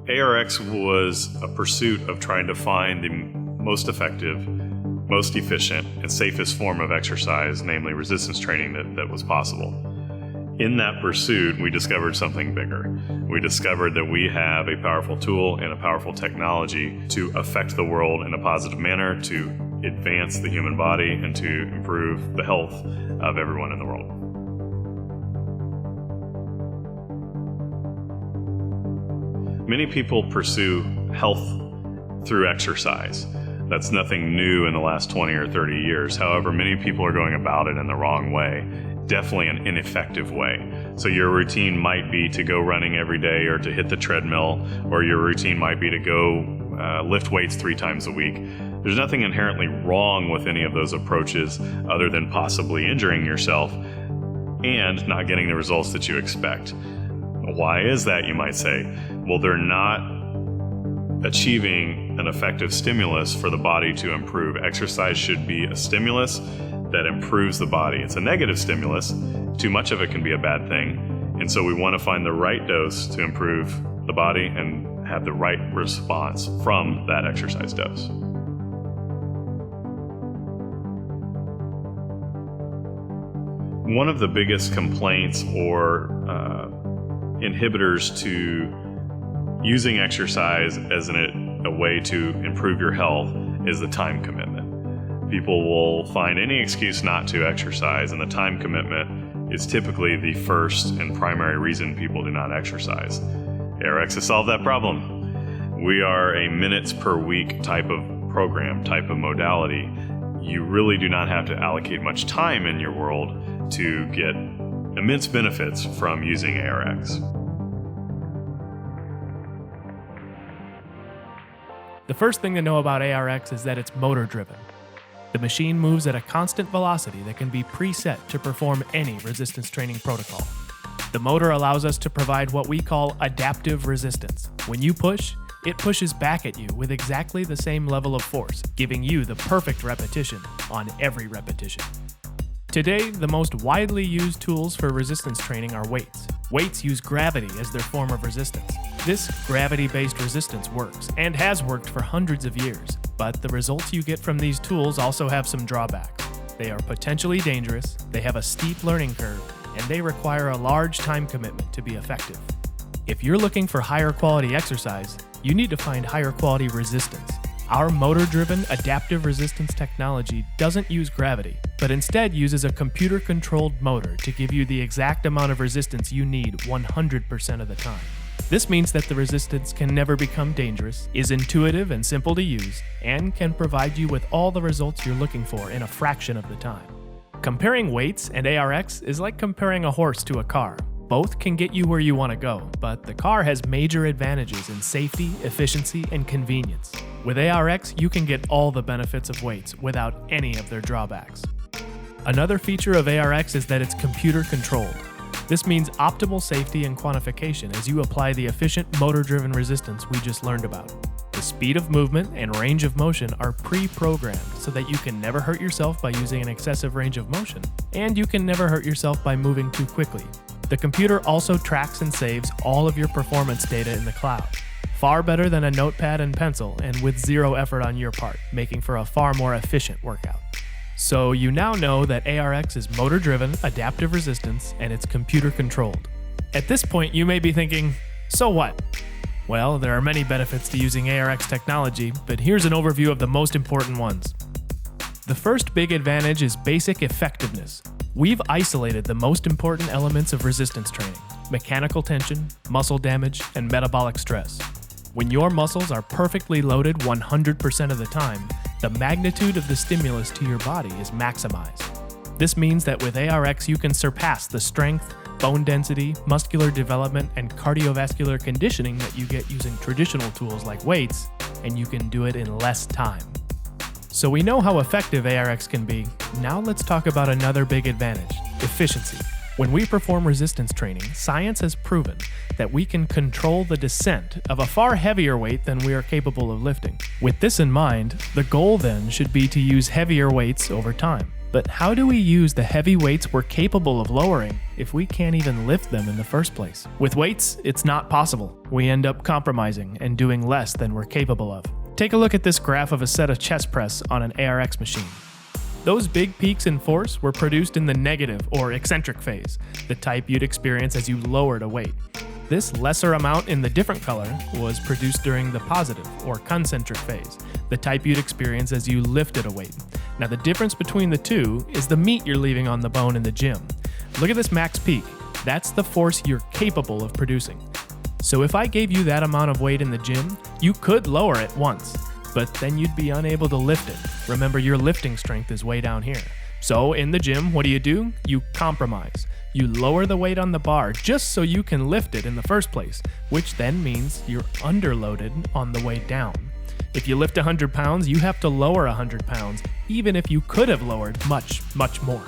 ARX was a pursuit of trying to find the most effective, most efficient, and safest form of exercise, namely resistance training, that was possible. In that pursuit, we discovered something bigger. We discovered that we have a powerful tool and a powerful technology to affect the world in a positive manner, to advance the human body, and to improve the health of everyone in the world. Many people pursue health through exercise. That's nothing new in the last 20 or 30 years. However, many people are going about it in the wrong way, definitely an ineffective way. So your routine might be to go running every day or to hit the treadmill, or your routine might be to go lift weights 3 times a week. There's nothing inherently wrong with any of those approaches other than possibly injuring yourself and not getting the results that you expect. Why is that, you might say? Well, they're not achieving an effective stimulus for the body to improve. Exercise should be a stimulus that improves the body. It's a negative stimulus. Too much of it can be a bad thing. And so we want to find the right dose to improve the body and have the right response from that exercise dose. One of the biggest complaints or inhibitors to using exercise as a way to improve your health is the time commitment. People will find any excuse not to exercise, and the time commitment is typically the first and primary reason people do not exercise. ARX has solved that problem. We are a minutes per week type of program, type of modality. You really do not have to allocate much time in your world to get immense benefits from using ARX. The first thing to know about ARX is that it's motor-driven. The machine moves at a constant velocity that can be preset to perform any resistance training protocol. The motor allows us to provide what we call adaptive resistance. When you push, it pushes back at you with exactly the same level of force, giving you the perfect repetition on every repetition. Today, the most widely used tools for resistance training are weights. Weights use gravity as their form of resistance. This gravity-based resistance works, and has worked for hundreds of years, but the results you get from these tools also have some drawbacks. They are potentially dangerous, they have a steep learning curve, and they require a large time commitment to be effective. If you're looking for higher quality exercise, you need to find higher quality resistance. Our motor-driven adaptive resistance technology doesn't use gravity, but instead uses a computer-controlled motor to give you the exact amount of resistance you need 100% of the time. This means that the resistance can never become dangerous, is intuitive and simple to use, and can provide you with all the results you're looking for in a fraction of the time. Comparing weights and ARX is like comparing a horse to a car. Both can get you where you want to go, but the car has major advantages in safety, efficiency, and convenience. With ARX, you can get all the benefits of weights without any of their drawbacks. Another feature of ARX is that it's computer-controlled. This means optimal safety and quantification as you apply the efficient motor-driven resistance we just learned about. The speed of movement and range of motion are pre-programmed so that you can never hurt yourself by using an excessive range of motion, and you can never hurt yourself by moving too quickly. The computer also tracks and saves all of your performance data in the cloud. Far better than a notepad and pencil, and with zero effort on your part, making for a far more efficient workout. So you now know that ARX is motor-driven, adaptive resistance, and it's computer-controlled. At this point, you may be thinking, so what? Well, there are many benefits to using ARX technology, but here's an overview of the most important ones. The first big advantage is basic effectiveness. We've isolated the most important elements of resistance training: mechanical tension, muscle damage, and metabolic stress. When your muscles are perfectly loaded 100% of the time, the magnitude of the stimulus to your body is maximized. This means that with ARX you can surpass the strength, bone density, muscular development, and cardiovascular conditioning that you get using traditional tools like weights, and you can do it in less time. So we know how effective ARX can be. Now let's talk about another big advantage: efficiency. When we perform resistance training, science has proven that we can control the descent of a far heavier weight than we are capable of lifting. With this in mind, the goal then should be to use heavier weights over time. But how do we use the heavy weights we're capable of lowering if we can't even lift them in the first place? With weights, it's not possible. We end up compromising and doing less than we're capable of. Take a look at this graph of a set of chest press on an ARX machine. Those big peaks in force were produced in the negative or eccentric phase, the type you'd experience as you lowered a weight. This lesser amount in the different color was produced during the positive or concentric phase, the type you'd experience as you lifted a weight. Now the difference between the two is the meat you're leaving on the bone in the gym. Look at this max peak. That's the force you're capable of producing. So if I gave you that amount of weight in the gym, you could lower it once, but then you'd be unable to lift it. Remember, your lifting strength is way down here. So in the gym, what do? You compromise. You lower the weight on the bar just so you can lift it in the first place, which then means you're underloaded on the way down. If you lift 100 pounds, you have to lower 100 pounds, even if you could have lowered much, much more.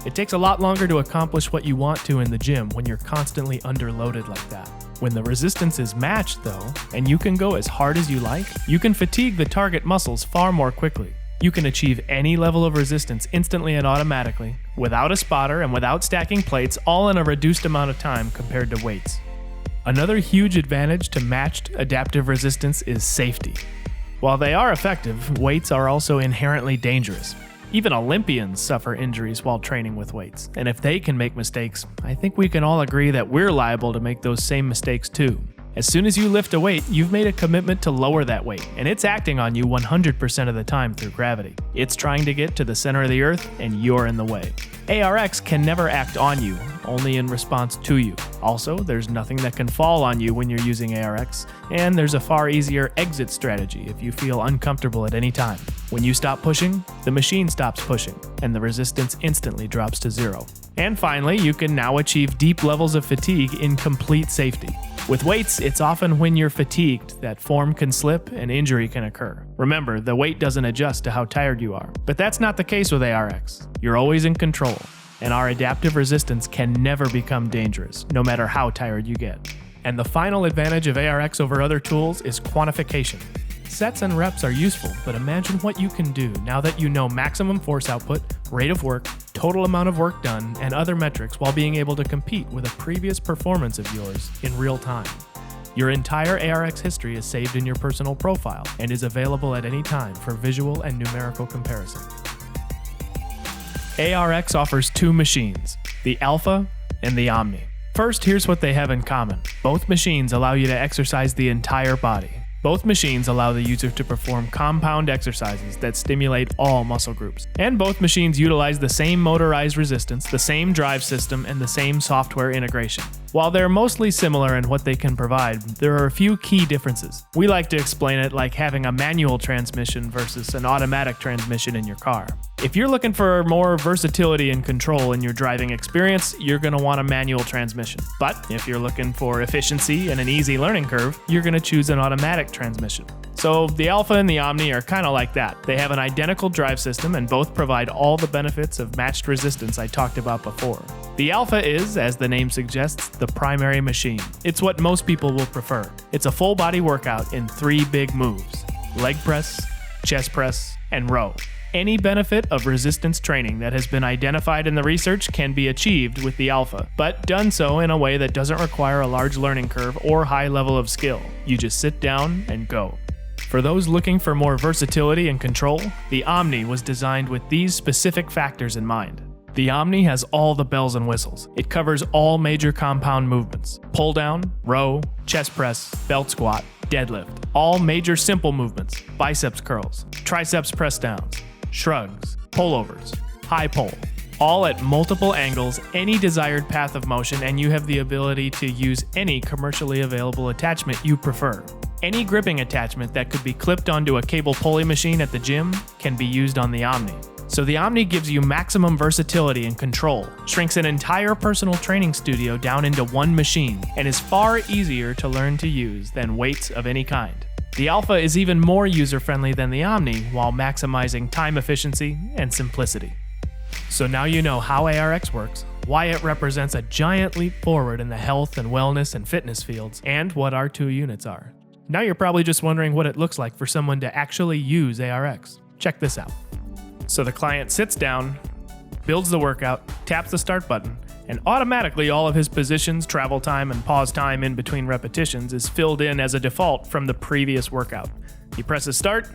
It takes a lot longer to accomplish what you want to in the gym when you're constantly underloaded like that. When the resistance is matched, though, and you can go as hard as you like, you can fatigue the target muscles far more quickly. You can achieve any level of resistance instantly and automatically, without a spotter and without stacking plates, all in a reduced amount of time compared to weights. Another huge advantage to matched adaptive resistance is safety. While they are effective, weights are also inherently dangerous. Even Olympians suffer injuries while training with weights, and if they can make mistakes, I think we can all agree that we're liable to make those same mistakes too. As soon as you lift a weight, you've made a commitment to lower that weight, and it's acting on you 100% of the time through gravity. It's trying to get to the center of the earth, and you're in the way. ARX can never act on you, only in response to you. Also, there's nothing that can fall on you when you're using ARX, and there's a far easier exit strategy if you feel uncomfortable at any time. When you stop pushing, the machine stops pushing, and the resistance instantly drops to zero. And finally, you can now achieve deep levels of fatigue in complete safety. With weights, it's often when you're fatigued that form can slip and injury can occur. Remember, the weight doesn't adjust to how tired you are. But that's not the case with ARX. You're always in control, and our adaptive resistance can never become dangerous, no matter how tired you get. And the final advantage of ARX over other tools is quantification. Sets and reps are useful, but imagine what you can do now that you know maximum force output, rate of work, total amount of work done, and other metrics while being able to compete with a previous performance of yours in real time. Your entire ARX history is saved in your personal profile and is available at any time for visual and numerical comparison. ARX offers two machines, the Alpha and the Omni. First, here's what they have in common. Both machines allow you to exercise the entire body. Both machines allow the user to perform compound exercises that stimulate all muscle groups. And both machines utilize the same motorized resistance, the same drive system, and the same software integration. While they're mostly similar in what they can provide, there are a few key differences. We like to explain it like having a manual transmission versus an automatic transmission in your car. If you're looking for more versatility and control in your driving experience, you're going to want a manual transmission. But if you're looking for efficiency and an easy learning curve, you're going to choose an automatic transmission. So the Alpha and the Omni are kind of like that. They have an identical drive system and both provide all the benefits of matched resistance I talked about before. The Alpha is, as the name suggests, the primary machine. It's what most people will prefer. It's a full body workout in 3 big moves: leg press, chest press, and row. Any benefit of resistance training that has been identified in the research can be achieved with the Alpha, but done so in a way that doesn't require a large learning curve or high level of skill. You just sit down and go. For those looking for more versatility and control, the Omni was designed with these specific factors in mind. The Omni has all the bells and whistles. It covers all major compound movements: pull down, row, chest press, belt squat, deadlift. All major simple movements: biceps curls, triceps press downs, shrugs, pullovers, high pull. All at multiple angles, any desired path of motion, and you have the ability to use any commercially available attachment you prefer. Any gripping attachment that could be clipped onto a cable pulley machine at the gym can be used on the Omni. So the Omni gives you maximum versatility and control, shrinks an entire personal training studio down into one machine, and is far easier to learn to use than weights of any kind. The Alpha is even more user-friendly than the Omni while maximizing time efficiency and simplicity. So now you know how ARX works, why it represents a giant leap forward in the health and wellness and fitness fields, and what our two units are. Now you're probably just wondering what it looks like for someone to actually use ARX. Check this out. So the client sits down, builds the workout, taps the start button, and automatically all of his positions, travel time, and pause time in between repetitions is filled in as a default from the previous workout. He presses start,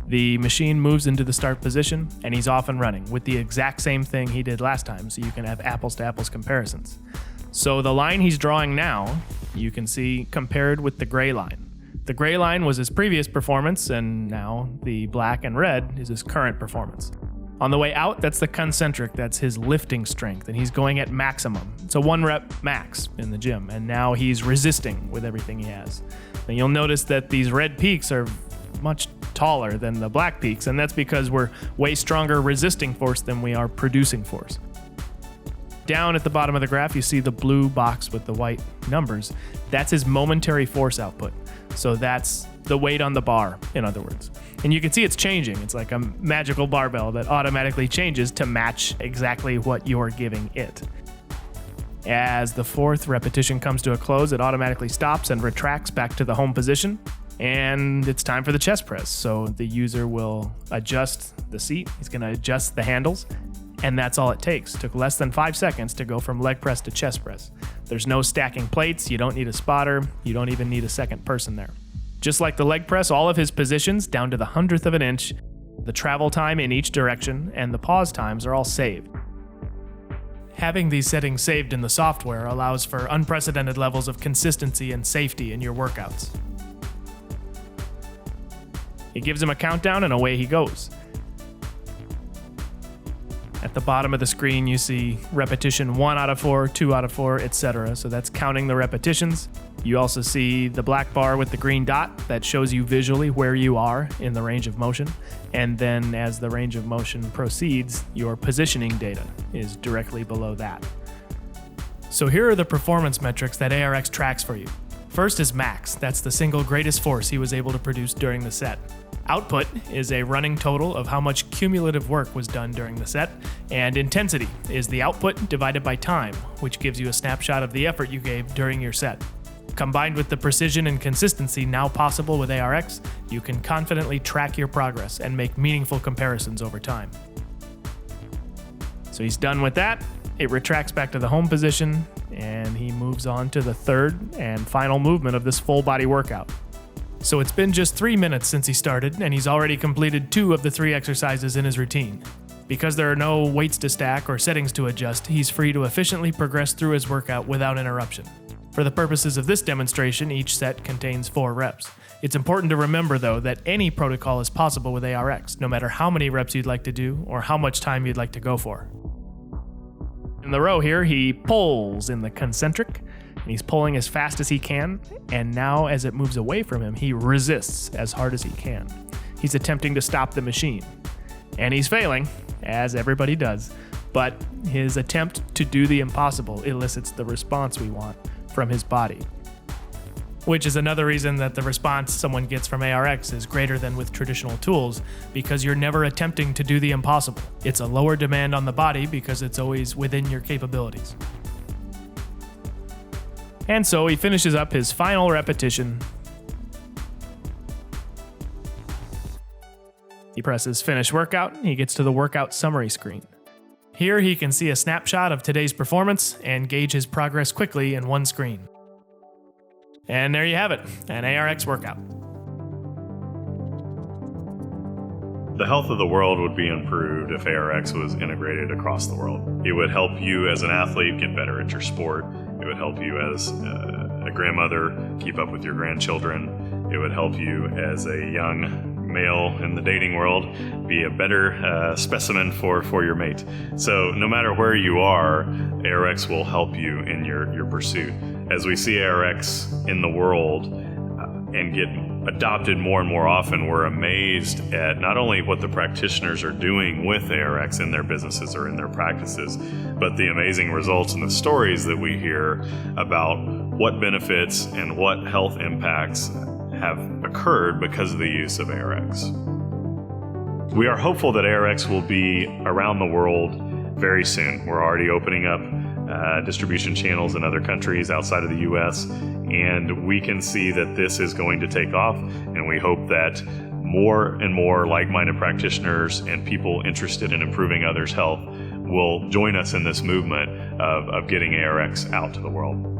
the machine moves into the start position, and he's off and running with the exact same thing he did last time, so you can have apples to apples comparisons. So the line he's drawing now, you can see compared with the gray line. The gray line was his previous performance, and now the black and red is his current performance. On the way out, that's the concentric, that's his lifting strength, and he's going at maximum. It's a 1 rep max in the gym, and now he's resisting with everything he has. And you'll notice that these red peaks are much taller than the black peaks, and that's because we're way stronger resisting force than we are producing force. Down at the bottom of the graph, you see the blue box with the white numbers. That's his momentary force output. So that's the weight on the bar, in other words. And you can see it's changing. It's like a magical barbell that automatically changes to match exactly what you're giving it. As the 4th repetition comes to a close, it automatically stops and retracts back to the home position. And it's time for the chest press. So the user will adjust the seat. He's going to adjust the handles. And that's all it takes. It took less than 5 seconds to go from leg press to chest press. There's no stacking plates. You don't need a spotter. You don't even need a second person there. Just like the leg press, all of his positions down to the 100th of an inch, the travel time in each direction, and the pause times are all saved. Having these settings saved in the software allows for unprecedented levels of consistency and safety in your workouts. It gives him a countdown and away he goes. At the bottom of the screen, you see repetition 1 out of 4, 2 out of 4, etc. So that's counting the repetitions. You also see the black bar with the green dot that shows you visually where you are in the range of motion. And then as the range of motion proceeds, your positioning data is directly below that. So here are the performance metrics that ARX tracks for you. First is max. That's the single greatest force he was able to produce during the set. Output is a running total of how much cumulative work was done during the set, and intensity is the output divided by time, which gives you a snapshot of the effort you gave during your set. Combined with the precision and consistency now possible with ARX, you can confidently track your progress and make meaningful comparisons over time. So he's done with that. It retracts back to the home position, and he moves on to the 3rd and final movement of this full body workout. So it's been just 3 minutes since he started, and he's already completed 2 of the 3 exercises in his routine. Because there are no weights to stack or settings to adjust, he's free to efficiently progress through his workout without interruption. For the purposes of this demonstration, each set contains 4 reps. It's important to remember, though, that any protocol is possible with ARX, no matter how many reps you'd like to do or how much time you'd like to go for. In the row here, he pulls in the concentric, and he's pulling as fast as he can, and now as it moves away from him, he resists as hard as he can. He's attempting to stop the machine, and he's failing, as everybody does, but his attempt to do the impossible elicits the response we want from his body. Which is another reason that the response someone gets from ARX is greater than with traditional tools, because you're never attempting to do the impossible. It's a lower demand on the body because it's always within your capabilities. And so he finishes up his final repetition. He presses finish workout, and he gets to the workout summary screen. Here he can see a snapshot of today's performance and gauge his progress quickly in one screen. And there you have it, an ARX workout. The health of the world would be improved if ARX was integrated across the world. It would help you as an athlete get better at your sport. It would help you as a grandmother keep up with your grandchildren. It would help you as a young male in the dating world be a better specimen for your mate. So no matter where you are, ARX will help you in your pursuit. As we see ARX in the world and get adopted more and more often, we're amazed at not only what the practitioners are doing with ARX in their businesses or in their practices, but the amazing results and the stories that we hear about what benefits and what health impacts have occurred because of the use of ARX. We are hopeful that ARX will be around the world very soon. We're already opening up distribution channels in other countries outside of the US, and we can see that this is going to take off, and we hope that more and more like-minded practitioners and people interested in improving others' health will join us in this movement of getting ARX out to the world.